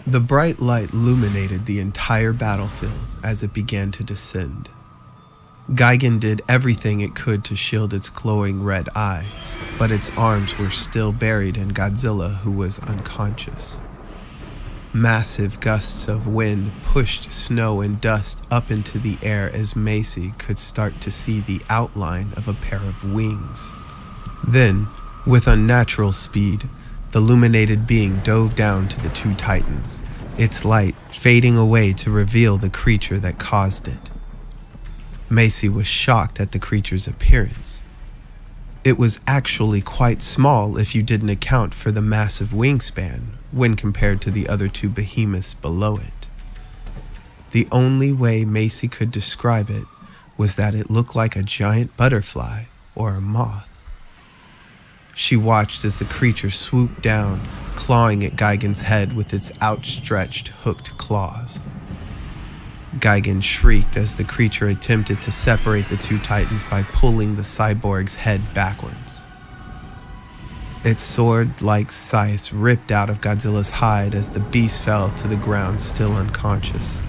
The bright light illuminated the entire battlefield as it began to descend. G.I.G.A.N did everything it could to shield its glowing red eye, but its arms were still buried in Godzilla, who was unconscious. Massive gusts of wind pushed snow and dust up into the air as Macy could start to see the outline of a pair of wings. Then, with unnatural speed, the illuminated being dove down to the two titans, its light fading away to reveal the creature that caused it. Macy was shocked at the creature's appearance. It was actually quite small if you didn't account for the massive wingspan when compared to the other two behemoths below it. The only way Macy could describe it was that it looked like a giant butterfly or a moth. She watched as the creature swooped down, clawing at G.I.G.A.N's head with its outstretched, hooked claws. G.I.G.A.N shrieked as the creature attempted to separate the two titans by pulling the cyborg's head backwards. Its sword-like scythe ripped out of Godzilla's hide as the beast fell to the ground, still unconscious.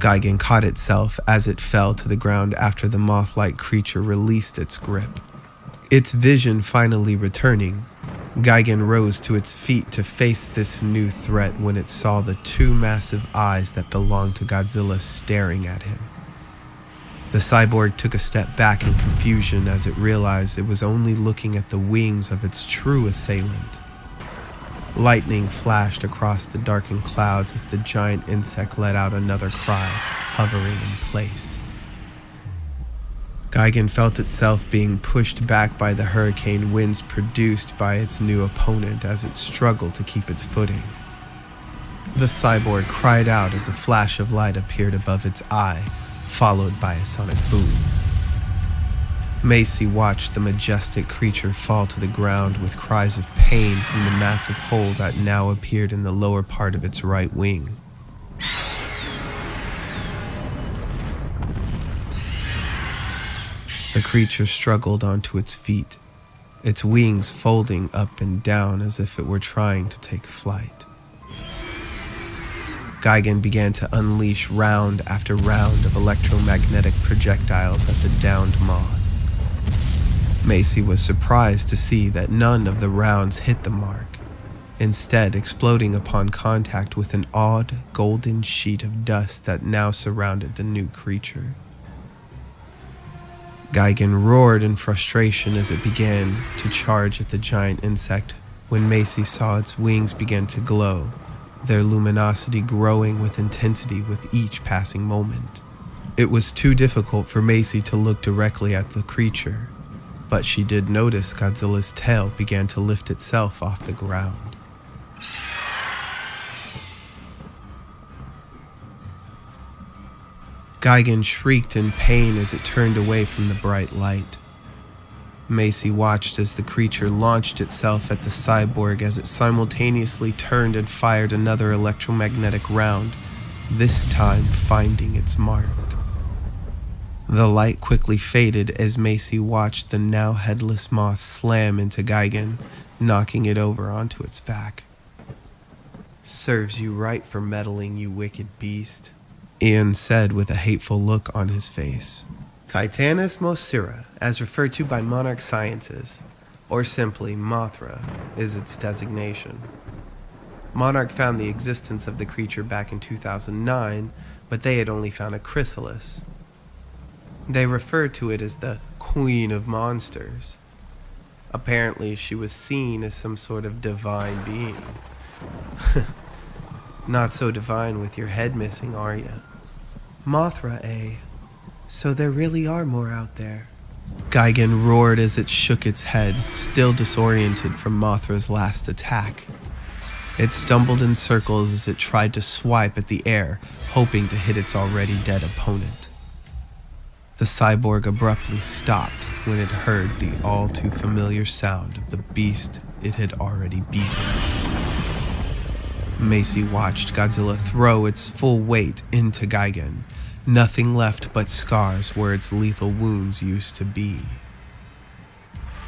G.I.G.A.N caught itself as it fell to the ground after the moth-like creature released its grip. Its vision finally returning, G.I.G.A.N rose to its feet to face this new threat when it saw the two massive eyes that belonged to Godzilla staring at him. The cyborg took a step back in confusion as it realized it was only looking at the wings of its true assailant. Lightning flashed across the darkened clouds as the giant insect let out another cry, hovering in place. G.I.G.A.N felt itself being pushed back by the hurricane winds produced by its new opponent as it struggled to keep its footing. The cyborg cried out as a flash of light appeared above its eye, followed by a sonic boom. Macy watched the majestic creature fall to the ground with cries of pain from the massive hole that now appeared in the lower part of its right wing. The creature struggled onto its feet, its wings folding up and down as if it were trying to take flight. G.I.G.A.N began to unleash round after round of electromagnetic projectiles at the downed moth. Macy was surprised to see that none of the rounds hit the mark, instead exploding upon contact with an odd golden sheet of dust that now surrounded the new creature. G.I.G.A.N roared in frustration as it began to charge at the giant insect when Macy saw its wings begin to glow, their luminosity growing with intensity with each passing moment. It was too difficult for Macy to look directly at the creature, but she did notice Godzilla's tail began to lift itself off the ground. G.I.G.A.N shrieked in pain as it turned away from the bright light. Macy watched as the creature launched itself at the cyborg as it simultaneously turned and fired another electromagnetic round, this time finding its mark. The light quickly faded as Macy watched the now headless moth slam into G.I.G.A.N, knocking it over onto its back. "Serves you right for meddling, you wicked beast," Ian said with a hateful look on his face. Titanus Mothra, as referred to by Monarch Sciences, or simply Mothra, is its designation. Monarch found the existence of the creature back in 2009, but they had only found a chrysalis. They referred to it as the Queen of Monsters. Apparently, she was seen as some sort of divine being. Not so divine with your head missing, are ya? Mothra, eh? So there really are more out there. G.I.G.A.N roared as it shook its head, still disoriented from Mothra's last attack. It stumbled in circles as it tried to swipe at the air, hoping to hit its already dead opponent. The cyborg abruptly stopped when it heard the all-too-familiar sound of the beast it had already beaten. Macy watched Godzilla throw its full weight into G.I.G.A.N, nothing left but scars where its lethal wounds used to be.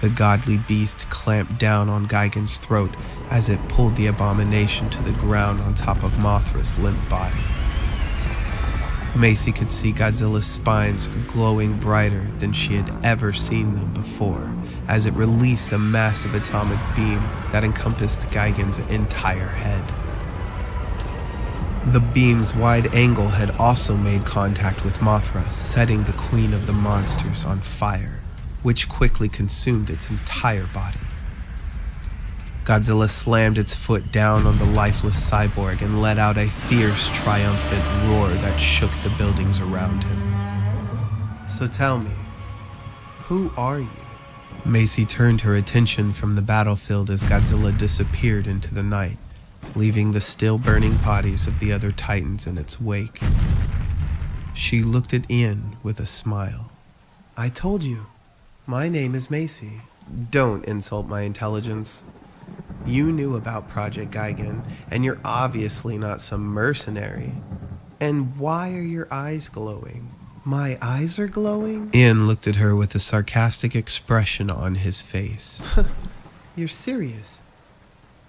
The godly beast clamped down on Gigan's throat as it pulled the abomination to the ground on top of Mothra's limp body. Macy could see Godzilla's spines glowing brighter than she had ever seen them before as it released a massive atomic beam that encompassed Gigan's entire head. The beam's wide angle had also made contact with Mothra, setting the queen of the monsters on fire, which quickly consumed its entire body. Godzilla slammed its foot down on the lifeless cyborg and let out a fierce, triumphant roar that shook the buildings around him. So tell me, who are you? Macy turned her attention from the battlefield as Godzilla disappeared into the night, leaving the still burning bodies of the other titans in its wake. She looked at Ian with a smile. I told you. My name is Macy. Don't insult my intelligence. You knew about Project G.I.G.A.N, and you're obviously not some mercenary. And why are your eyes glowing? My eyes are glowing? Ian looked at her with a sarcastic expression on his face. You're serious?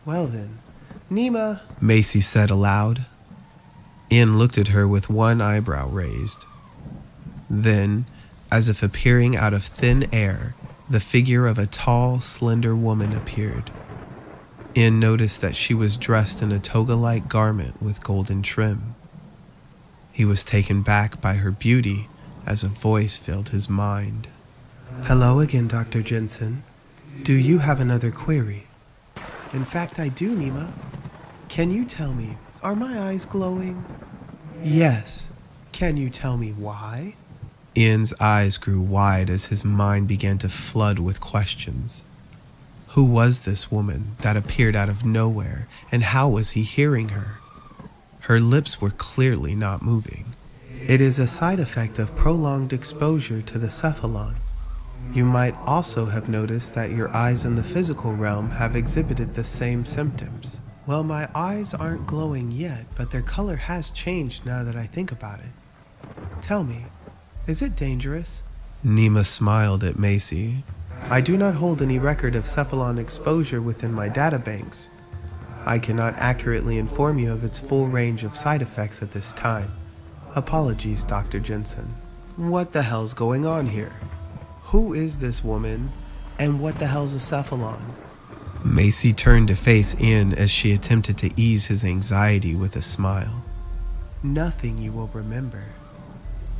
Well then, Nima, Macy said aloud. Ian looked at her with one eyebrow raised. Then, as if appearing out of thin air, the figure of a tall, slender woman appeared. Ian noticed that she was dressed in a toga-like garment with golden trim. He was taken back by her beauty as a voice filled his mind. Hello again, Dr. Jensen. Do you have another query? In fact, I do, Nima. Can you tell me, are my eyes glowing? Yes. Can you tell me why? Ian's eyes grew wide as his mind began to flood with questions. Who was this woman that appeared out of nowhere, and how was he hearing her? Her lips were clearly not moving. It is a side effect of prolonged exposure to the cephalon. You might also have noticed that your eyes in the physical realm have exhibited the same symptoms. Well, my eyes aren't glowing yet, but their color has changed now that I think about it. Tell me, is it dangerous? Nima smiled at Macy. I do not hold any record of cephalon exposure within my databanks. I cannot accurately inform you of its full range of side effects at this time. Apologies, Dr. Jensen. What the hell's going on here? Who is this woman, and what the hell's a cephalon? Macy turned to face Ian as she attempted to ease his anxiety with a smile. Nothing you will remember.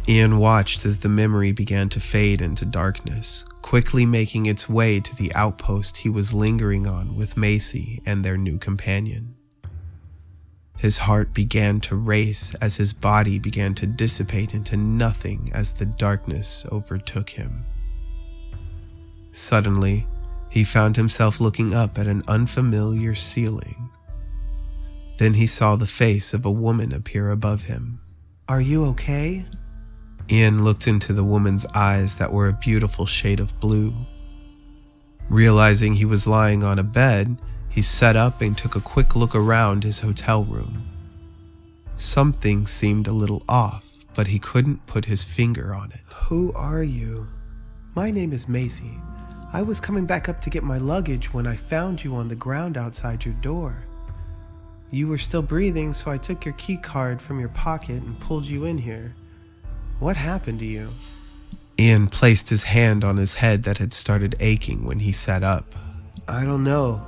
Ian watched as the memory began to fade into darkness, quickly making its way to the outpost he was lingering on with Macy and their new companion. His heart began to race as his body began to dissipate into nothing as the darkness overtook him. Suddenly, he found himself looking up at an unfamiliar ceiling. Then he saw the face of a woman appear above him. Are you okay? Ian looked into the woman's eyes that were a beautiful shade of blue. Realizing he was lying on a bed, he sat up and took a quick look around his hotel room. Something seemed a little off, but he couldn't put his finger on it. Who are you? My name is Macy. I was coming back up to get my luggage when I found you on the ground outside your door. You were still breathing, so I took your key card from your pocket and pulled you in here. What happened to you? Ian placed his hand on his head that had started aching when he sat up. I don't know.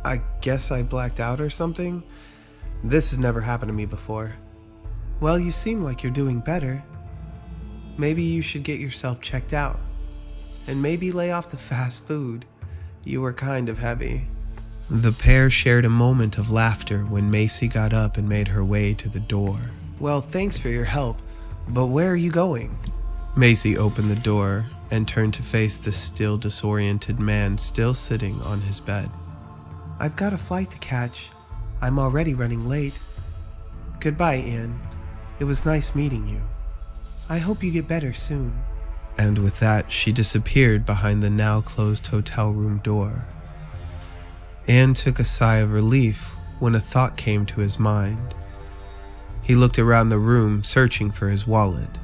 I guess I blacked out or something? This has never happened to me before. Well, you seem like you're doing better. Maybe you should get yourself checked out. And maybe lay off the fast food. You were kind of heavy. The pair shared a moment of laughter when Macy got up and made her way to the door. Well, thanks for your help, but where are you going? Macy opened the door and turned to face the still disoriented man still sitting on his bed. I've got a flight to catch. I'm already running late. Goodbye, Ian. It was nice meeting you. I hope you get better soon. And with that, she disappeared behind the now closed hotel room door. Ian took a sigh of relief when a thought came to his mind. He looked around the room, searching for his wallet.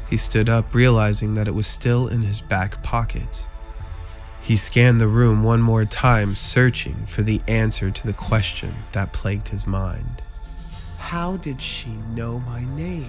He stood up, realizing that it was still in his back pocket. He scanned the room one more time, searching for the answer to the question that plagued his mind. How did she know my name?